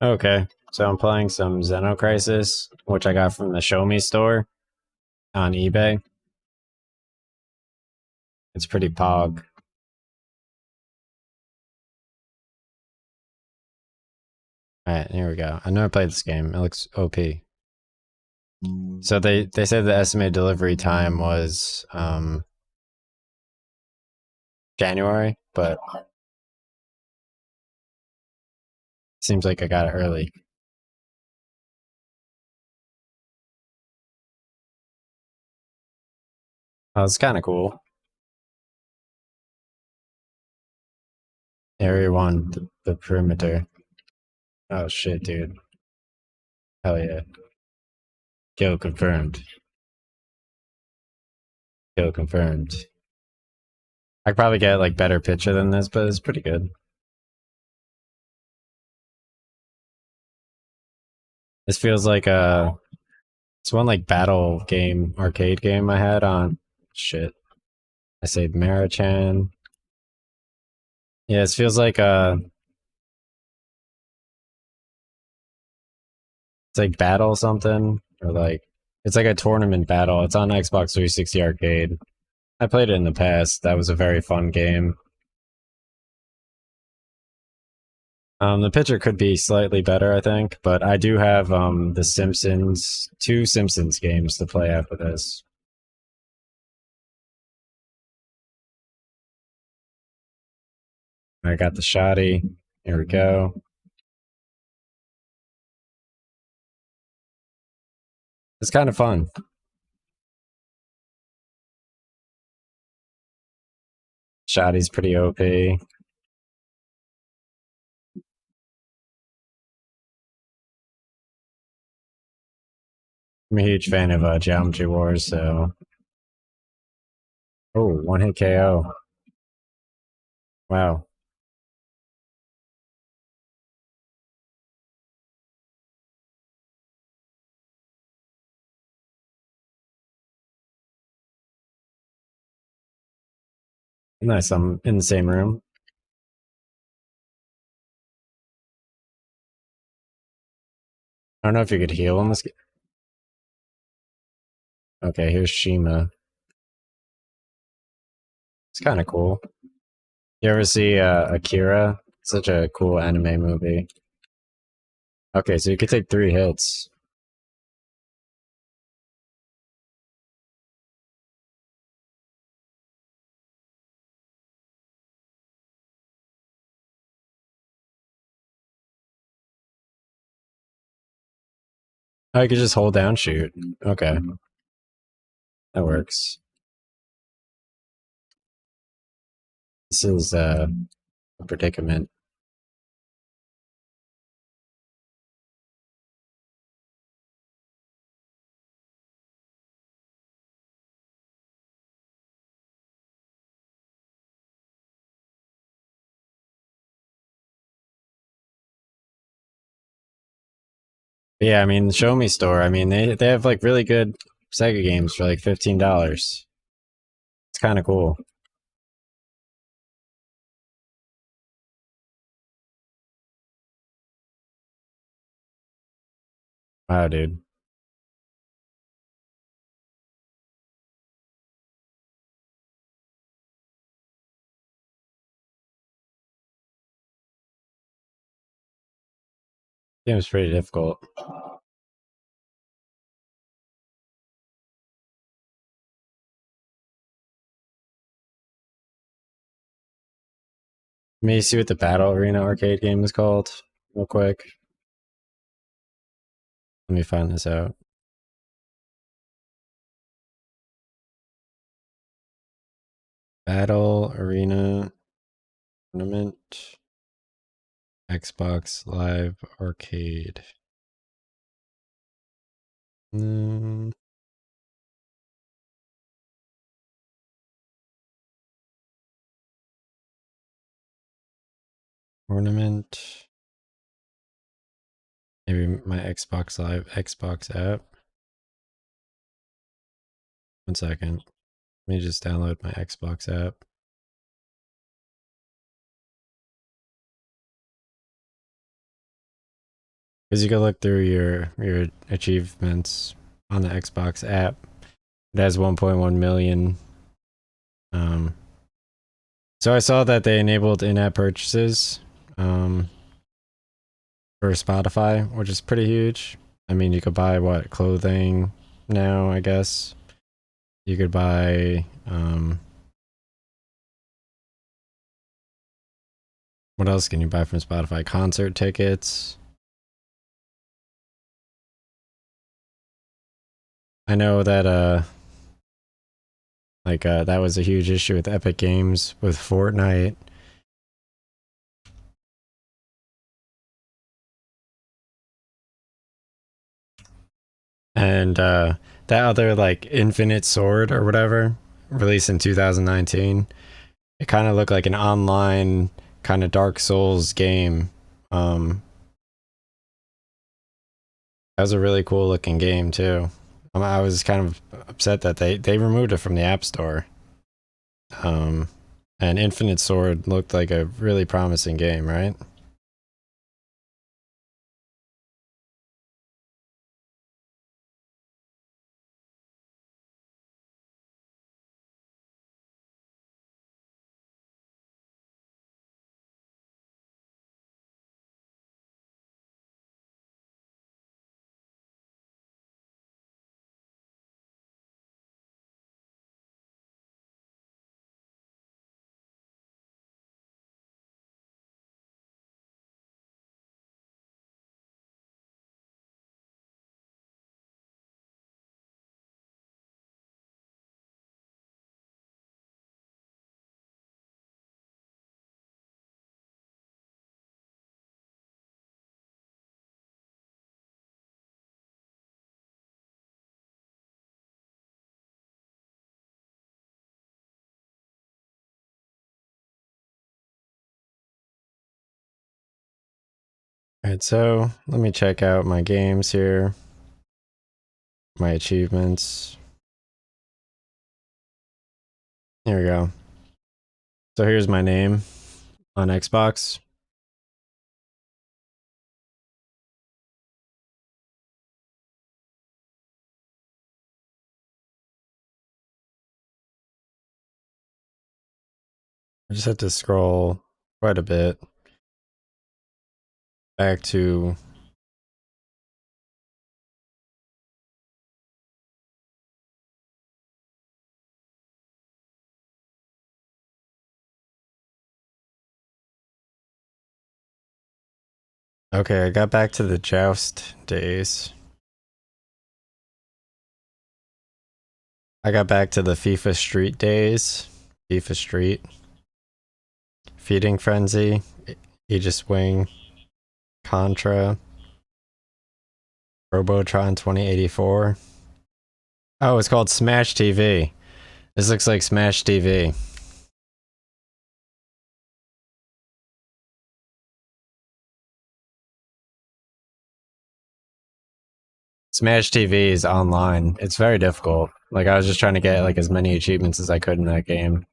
Okay, so I'm playing some Xeno Crisis, which I got from the Shomi.Store on eBay. It's pretty pog. Alright, here we go. I never played this game. It looks OP. So they said the estimated delivery time was January, but seems like I got it early. Oh, it's kind of cool. Area 1, the perimeter. Oh shit, dude. Hell yeah. Kill confirmed. Kill confirmed. I could probably get like better picture than this, but it's pretty good. This feels like it's one like battle game, arcade game I had on. Shit. I saved Marichan. Yeah, it feels like it's like battle something. Or like it's like a tournament battle. It's on Xbox 360 arcade. I played it in the past. That was a very fun game. The picture could be slightly better, I think, but I do have the Simpsons, two Simpsons games to play after this. I got the shoddy. Here we go. It's kind of fun. Shoddy's pretty OP. I'm a huge fan of Geometry Wars, so. Oh, one hit KO. Wow. Nice, I'm in the same room. I don't know if you could heal in this game. Okay, here's Shima. It's kind of cool. You ever see Akira? Such a cool anime movie. Okay, so you could take 3 hits. Oh, you could just hold down shoot. Okay, that works. This is a predicament. Yeah, I mean, the Shomi.Store, I mean, they have like really good Sega games for like $15. It's kind of cool. Wow, dude. Game was pretty difficult. Let me see what the Battle Arena arcade game is called, real quick. Let me find this out. Battle Arena Tournament. Xbox Live Arcade. Mm. Tournament. Maybe my Xbox Live Xbox app. 1 second. Let me just download my Xbox app. Because you can look through your achievements on the Xbox app. It has 1.1 million. Um, so I saw that they enabled in-app purchases for Spotify, which is pretty huge. I mean, you could buy clothing now, I guess. You could buy what else can you buy from Spotify? Concert tickets. I know that that was a huge issue with Epic Games with Fortnite. And that other like Infinite Sword or whatever, released in 2019. It kind of looked like an online kind of Dark Souls game. That was a really cool looking game too. I was kind of upset that they removed it from the App Store. Um, and Infinite Sword looked like a really promising game, right? Alright, so let me check out my games here, my achievements. Here we go. So here's my name on Xbox. I just have to scroll quite a bit back to okay, I got back to the Joust days. I got back to the FIFA Street days. FIFA Street. Feeding Frenzy. Aegis Wing. Contra. Robotron 2084. Oh, it's called Smash TV. This looks like Smash TV. Smash TV is online. It's very difficult. Like I was just trying to get like as many achievements as I could in that game.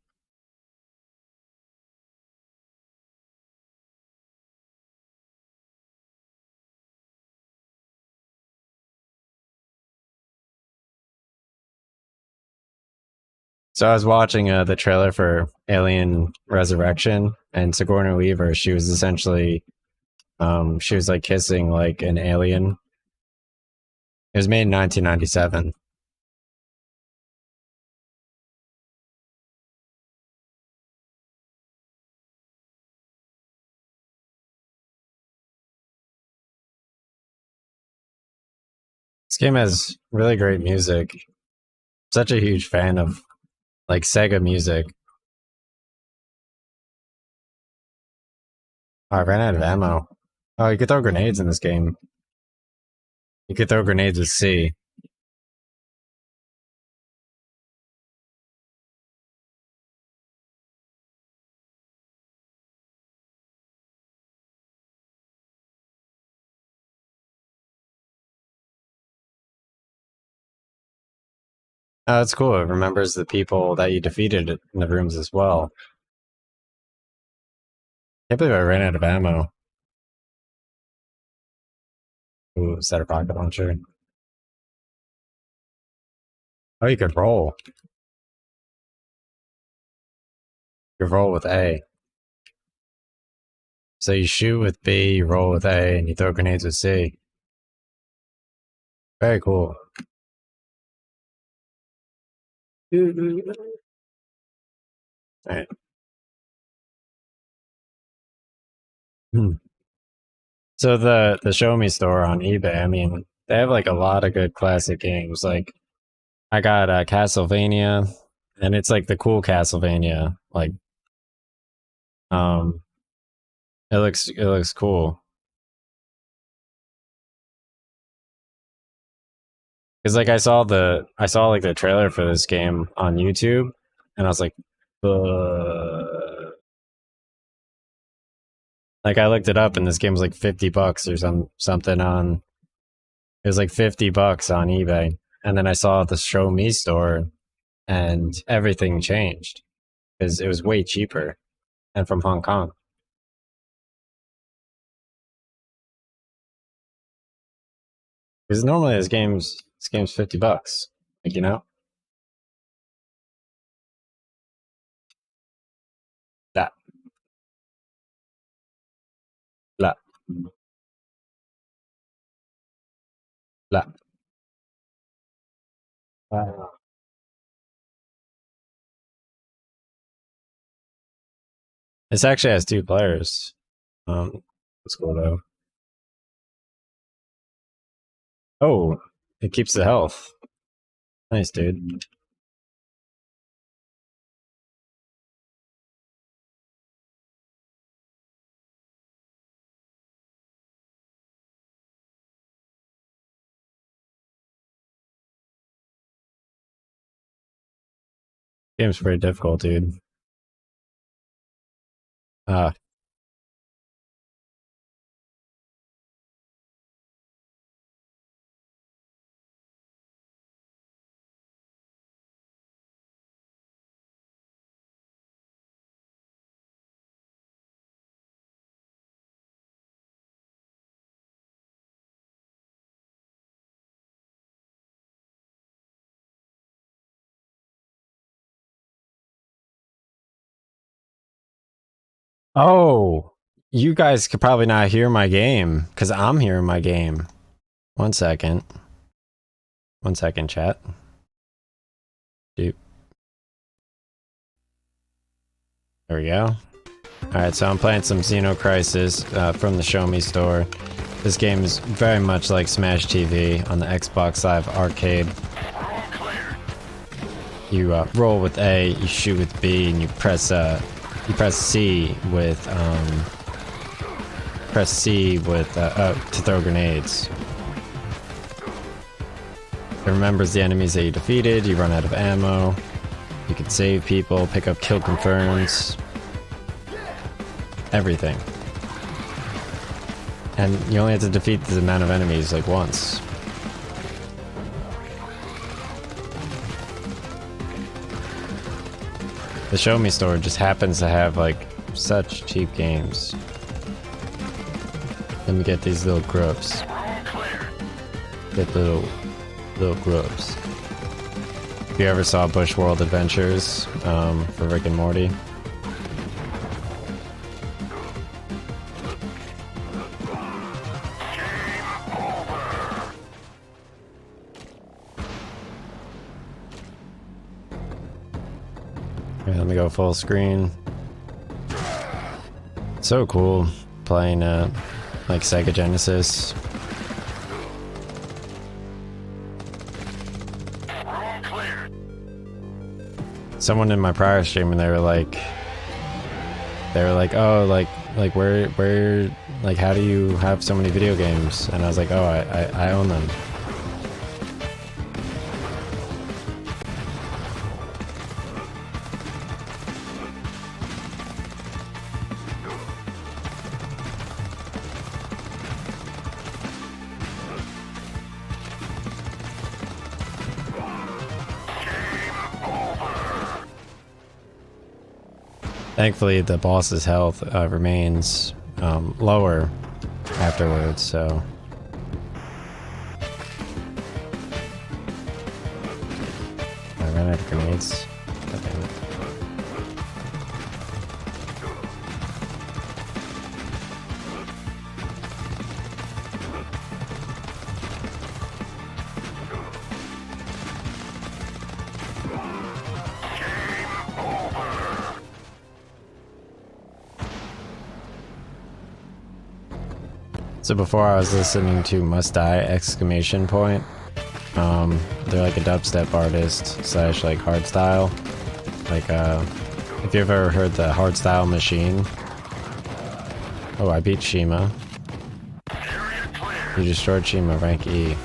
So I was watching the trailer for Alien Resurrection, and Sigourney Weaver. She was essentially, she was like kissing like an alien. It was made in 1997. This game has really great music. Such a huge fan of like Sega music. Oh, I ran out of ammo. Oh, you could throw grenades in this game. You could throw grenades with C. Oh, that's cool. It remembers the people that you defeated in the rooms as well. Can't believe I ran out of ammo. Ooh, set a rocket launcher. Oh, you could roll. You roll with A. So you shoot with B, you roll with A, and you throw grenades with C. Very cool. Alright. So the Shomi.Store on eBay, I mean, they have like a lot of good classic games. Like I got Castlevania, and it's like the cool Castlevania. Like, um, it looks cool. Cause like I saw like the trailer for this game on YouTube, and I was like, like I looked it up, and this game was like $50 or something on. It was like $50 on eBay, and then I saw the Shomi.Store, and everything changed because it was way cheaper and from Hong Kong. Because normally this game's $50, like you know that that that. This actually has 2 players. That's cool though. Oh, it keeps the health. Nice, dude. Game's pretty difficult, dude. Ah, oh, you guys could probably not hear my game because I'm hearing my game. 1 second. 1 second, chat. Dude. There we go. Alright, so I'm playing some Xeno Crisis from the Shomi.Store. This game is very much like Smash TV on the Xbox Live Arcade. You roll with A, you shoot with B, and you press C with to throw grenades. It remembers the enemies that you defeated. You run out of ammo. You can save people, pick up kill confirms, everything. And you only have to defeat the amount of enemies like once. The Shomi.Store just happens to have like such cheap games. Let me get these little grubs. Get little grubs. If you ever saw Bush World Adventures for Rick and Morty. Okay, let me go full screen. So cool playing like Sega Genesis. Someone in my prior stream, and they were like, oh, like where, like, how do you have so many video games? And I was like, oh, I own them. Thankfully, the boss's health remains lower afterwards, so I'm out of grenades. God damn it. So before I was listening to Must Die! Exclamation point. They're like a dubstep artist slash like hardstyle. Like if you've ever heard the hardstyle machine. Oh, I beat Shima. You destroyed Shima, rank E.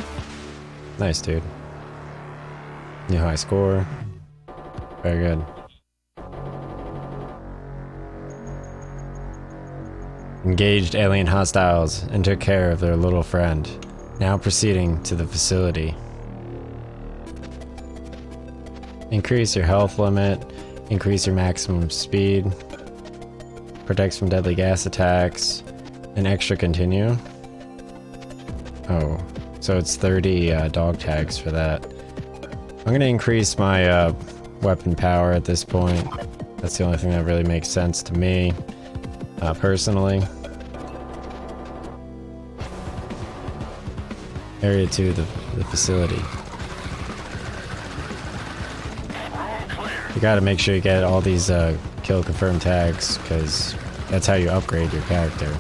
Nice, dude. New high score. Very good. Engaged alien hostiles and took care of their little friend. Now proceeding to the facility. Increase your health limit. Increase your maximum speed. Protects from deadly gas attacks. An extra continue. Oh, so it's 30 dog tags for that. I'm gonna increase my weapon power at this point. That's the only thing that really makes sense to me. Personally. Area 2, the facility. You gotta make sure you get all these kill confirm tags, because that's how you upgrade your character.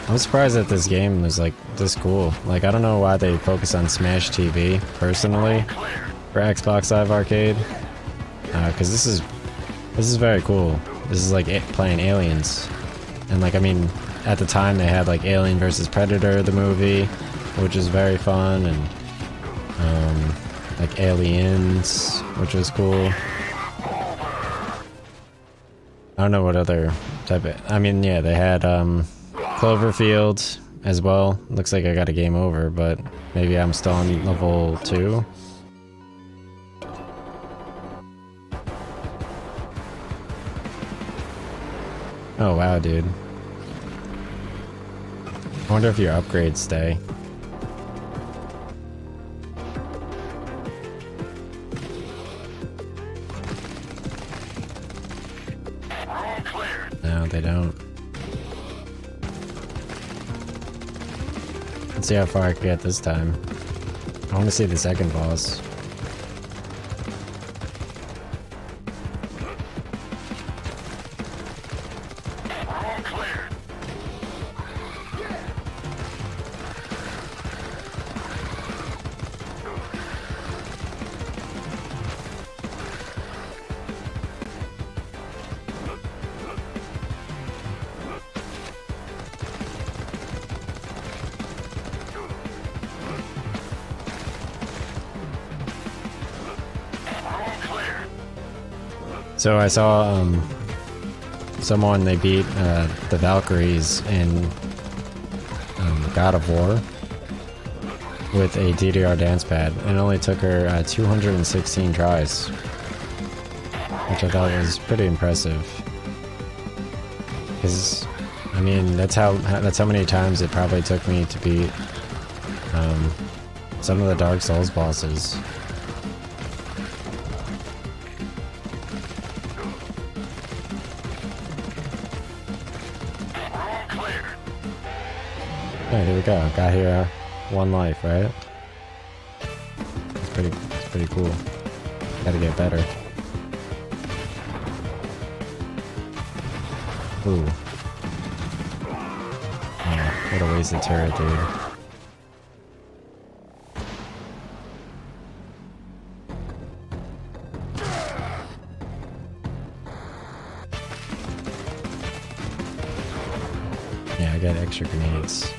I'm surprised that this game is like this cool. Like, I don't know why they focus on Smash TV, personally, for Xbox Live Arcade. Because this is very cool. This is like playing Aliens. And like, I mean, at the time they had like Alien vs. Predator, the movie, which is very fun, and like Aliens, which was cool. I don't know what other type of, I mean, yeah, they had Cloverfield as well. Looks like I got a game over, but maybe I'm still on level 2. Oh wow, dude. I wonder if your upgrades stay. No, they don't. Let's see how far I can get this time. I want to see the second boss. So I saw someone, they beat the Valkyries in God of War with a DDR dance pad, and it only took her 216 tries, which I thought was pretty impressive. Because I mean, that's how many times it probably took me to beat some of the Dark Souls bosses. Alright, here we go. Got here 1 life, right? It's pretty cool. Gotta get better. Ooh. Oh, what a wasted turret, dude. Yeah, I got extra grenades.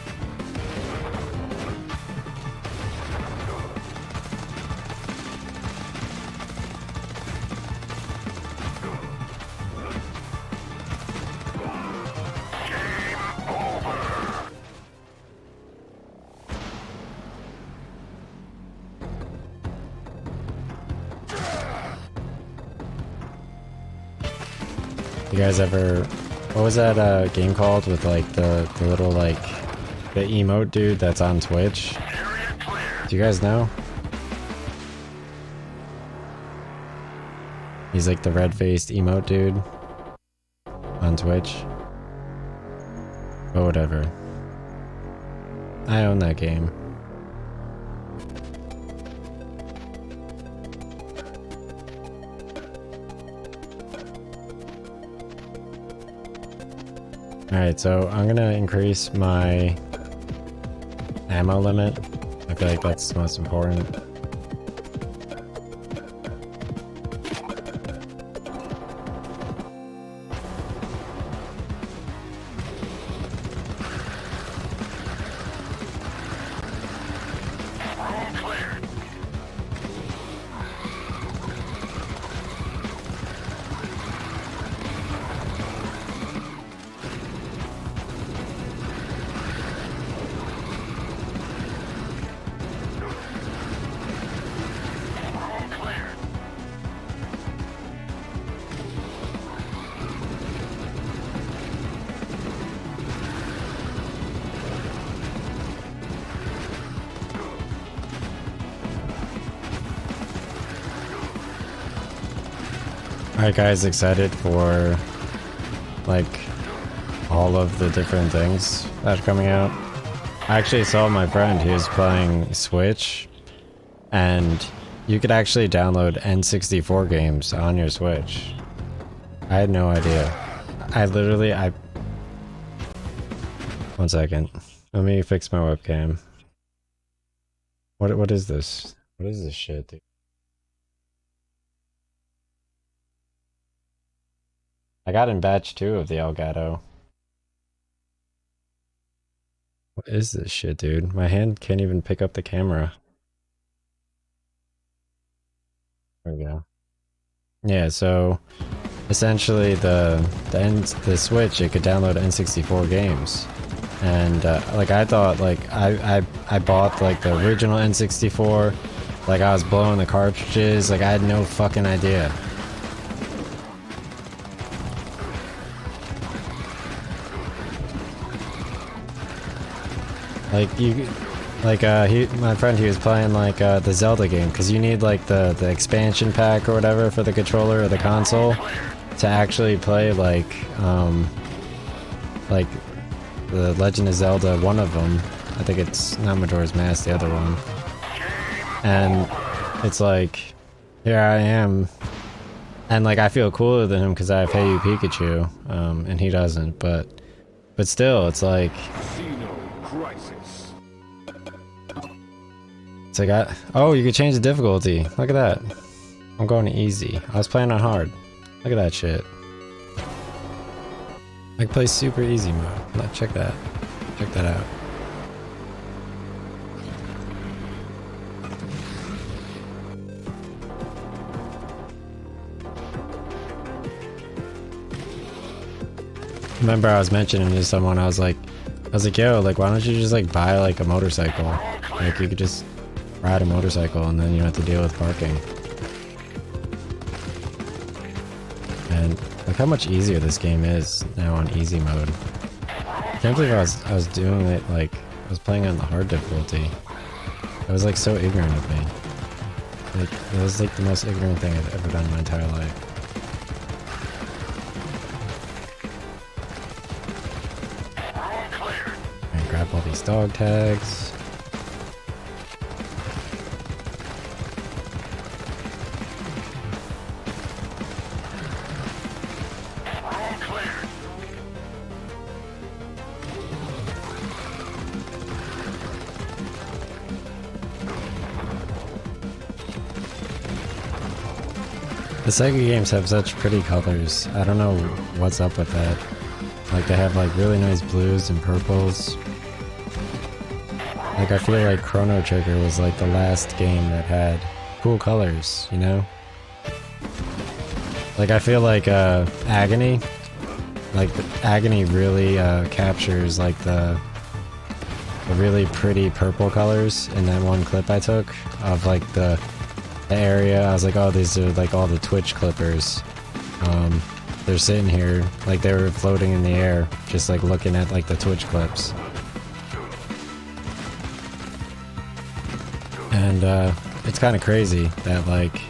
You guys ever, what was that game called with like the little like the emote dude that's on Twitch? Do you guys know? He's like the red-faced emote dude on Twitch. But whatever. I own that game. Alright, so I'm gonna increase my ammo limit. I feel like that's most important. Alright guys, excited for like all of the different things that are coming out. I actually saw my friend who was playing Switch, and you could actually download N64 games on your Switch. I had no idea. One second. Let me fix my webcam. What is this? What is this shit, dude? I got in batch 2 of the Elgato. What is this shit, dude? My hand can't even pick up the camera. There we go. Yeah, so essentially the Switch, it could download N64 games. And like I thought, like I bought like the original N64, like I was blowing the cartridges, like I had no fucking idea. My friend, he was playing like the Zelda game, because you need like the expansion pack or whatever for the controller or the console to actually play like the Legend of Zelda, one of them. I think it's not Majora's Mask, the other one. And it's like, here I am, and like I feel cooler than him because I have Hey You Pikachu, and he doesn't. But still, it's like. It's like oh, you could change the difficulty. Look at that. I'm going easy. I was playing on hard. Look at that shit. I can play super easy mode. Check that. Check that out. Remember I was mentioning to someone, I was like, yo, like why don't you just like buy like a motorcycle? Like you could just ride a motorcycle and then you don't have to deal with parking. And look how much easier this game is now on easy mode. I can't believe I was doing it, like I was playing on the hard difficulty. I was like so ignorant of me. Like it was like the most ignorant thing I've ever done in my entire life. And grab all these dog tags. The Sega games have such pretty colors. I don't know what's up with that. Like they have like really nice blues and purples. Like I feel like Chrono Trigger was like the last game that had cool colors, you know? Like I feel like Agony, like Agony really captures like the really pretty purple colors in that one clip I took of like the area. I was like, oh, these are like all the Twitch clippers. They're sitting here like they were floating in the air, just like looking at like the Twitch clips. And it's kind of crazy that like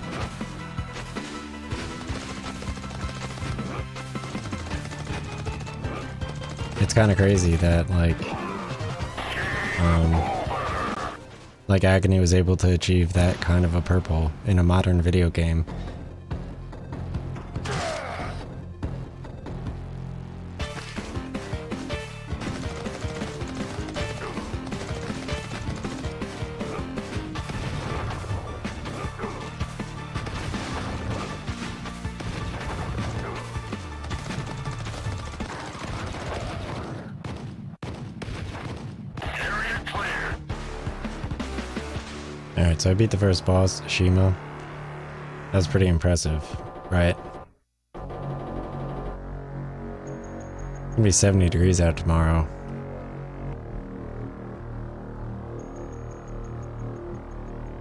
it's kind of crazy that like Agony was able to achieve that kind of a purple in a modern video game. Alright, so I beat the first boss, Shima. That was pretty impressive, right? It's gonna be 70 degrees out tomorrow.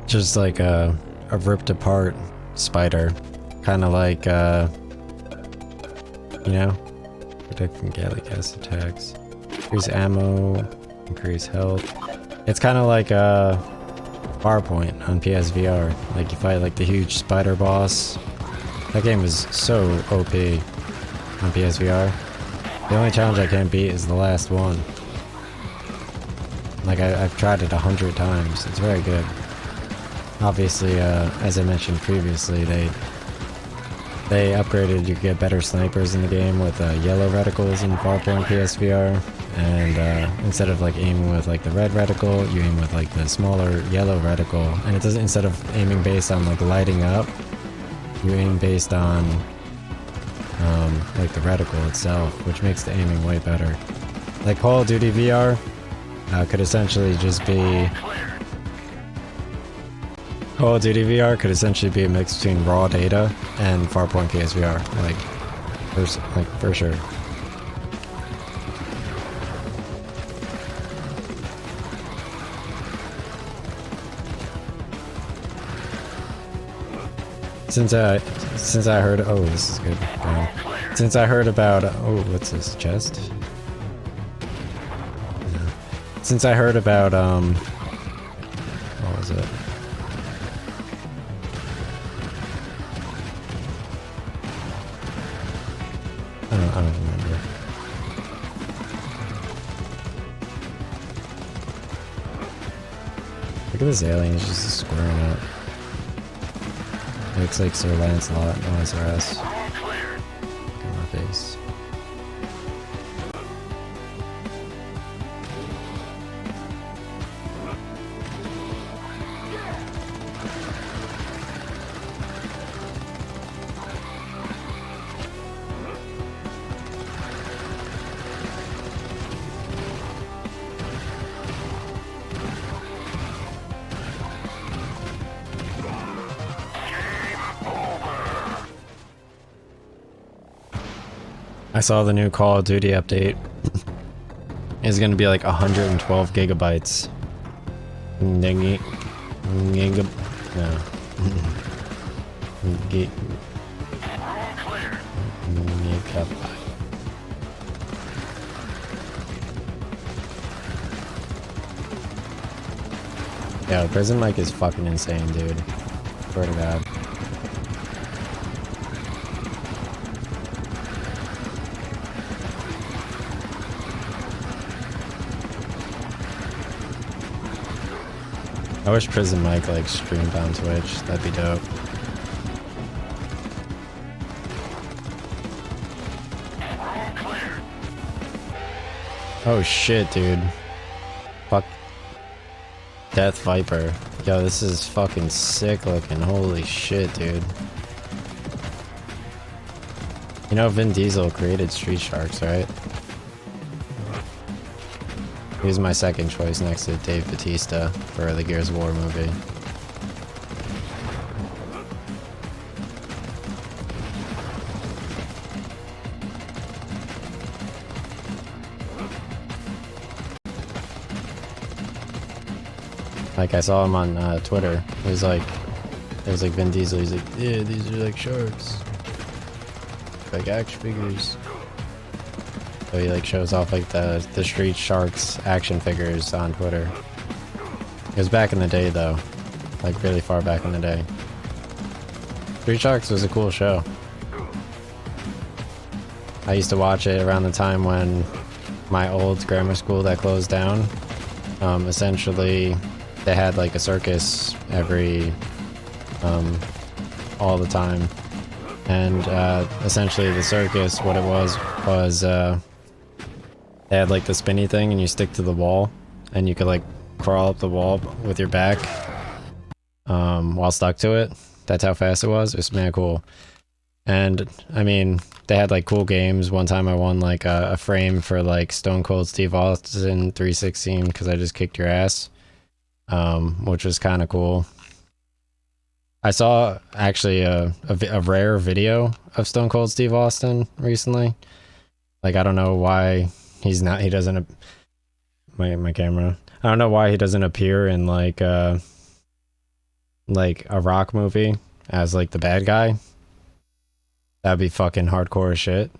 Just like a ripped apart spider. Kinda like, you know? Protect from gallic acid attacks. Increase ammo, increase health. It's kinda like, Farpoint on PSVR. Like you fight like the huge spider boss. That game is so OP on PSVR. The only challenge I can't beat is the last one. Like I've tried it 100 times. It's very good. Obviously, as I mentioned previously, they upgraded. You get better snipers in the game with yellow reticles in Farpoint PSVR. And instead of like aiming with like the red reticle, you aim with like the smaller yellow reticle, and it doesn't, instead of aiming based on like lighting up, you aim based on like the reticle itself, which makes the aiming way better. Like Call of Duty VR could essentially just be Call of Duty VR could essentially be a mix between raw data and Farpoint PSVR, like for sure. Since I heard, oh, this is good. Since I heard about, oh, what's this, chest? Yeah. Since I heard about, what was it? I don't remember. Look at this alien, he's just squaring up. Looks like Sir Lancelot, OSRS. Look at my face. I saw the new Call of Duty update. It's gonna be like 112 gigabytes. No. Gigabyte. Yeah, Prison Mike is fucking insane, dude. Swear to God. I wish Prison Mike like streamed on Twitch. That'd be dope. Oh shit, dude. Fuck. Death Viper. Yo, this is fucking sick looking. Holy shit, dude. You know Vin Diesel created Street Sharks, right? He was my second choice next to Dave Bautista for the Gears of War movie. Like I saw him on Twitter. It was like Vin Diesel. He's like, yeah, these are like sharks, like action figures. So he like shows off like the Street Sharks action figures on Twitter. It was back in the day though, like really far back in the day. Street Sharks was a cool show. I used to watch it around the time when my old grammar school that closed down. Essentially, they had like a circus every all the time, and essentially the circus, what it was they had like the spinny thing, and you stick to the wall, and you could like crawl up the wall with your back while stuck to it. That's how fast it was. It was mad cool. And I mean, they had like cool games. One time I won like a frame for like Stone Cold Steve Austin 316 because I just kicked your ass, which was kind of cool. I saw actually a rare video of Stone Cold Steve Austin recently. Like, I don't know why he doesn't, my camera. I don't know why he doesn't appear in like a Rock movie as like the bad guy. That'd be fucking hardcore as shit.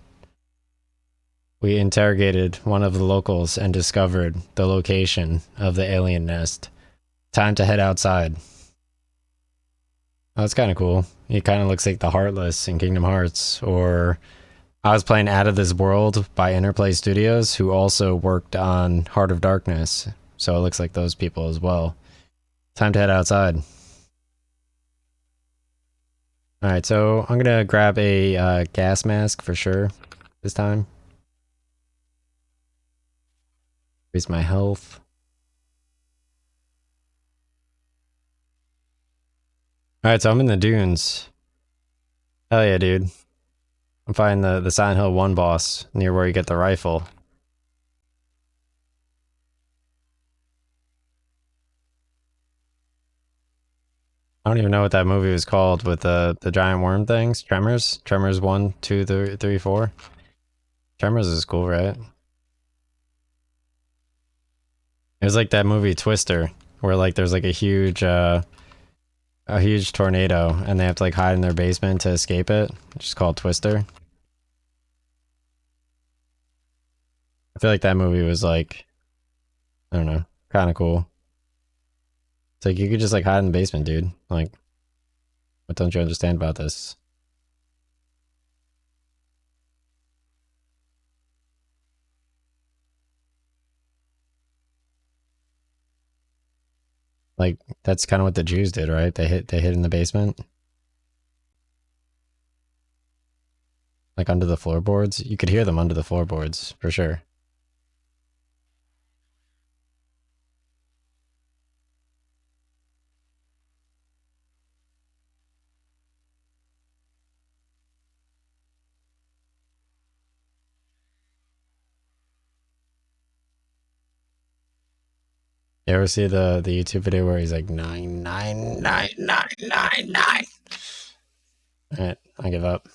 We interrogated one of the locals and discovered the location of the alien nest. Time to head outside. Oh, that's kind of cool. He kind of looks like the Heartless in Kingdom Hearts. Or I was playing Out of This World by Interplay Studios, who also worked on Heart of Darkness. So it looks like those people as well. Time to head outside. Alright, so I'm gonna grab a gas mask for sure this time. Raise my health. Alright, so I'm in the dunes. Hell yeah, dude. I'm fighting the Silent Hill 1 boss near where you get the rifle. I don't even know what that movie was called with the giant worm things. Tremors? Tremors 1, 2, 3, 4. Tremors is cool, right? It was like that movie Twister, where like there's like a huge tornado and they have to like hide in their basement to escape it. It's just called Twister. I feel like that movie was like, I don't know, kind of cool. It's like you could just like hide in the basement, dude. Like, what don't you understand about this? Like, that's kind of what the Jews did, right? They hid in the basement, like under the floorboards. You could hear them under the floorboards for sure. You ever see the YouTube video where he's like 9999999? All right, I give up.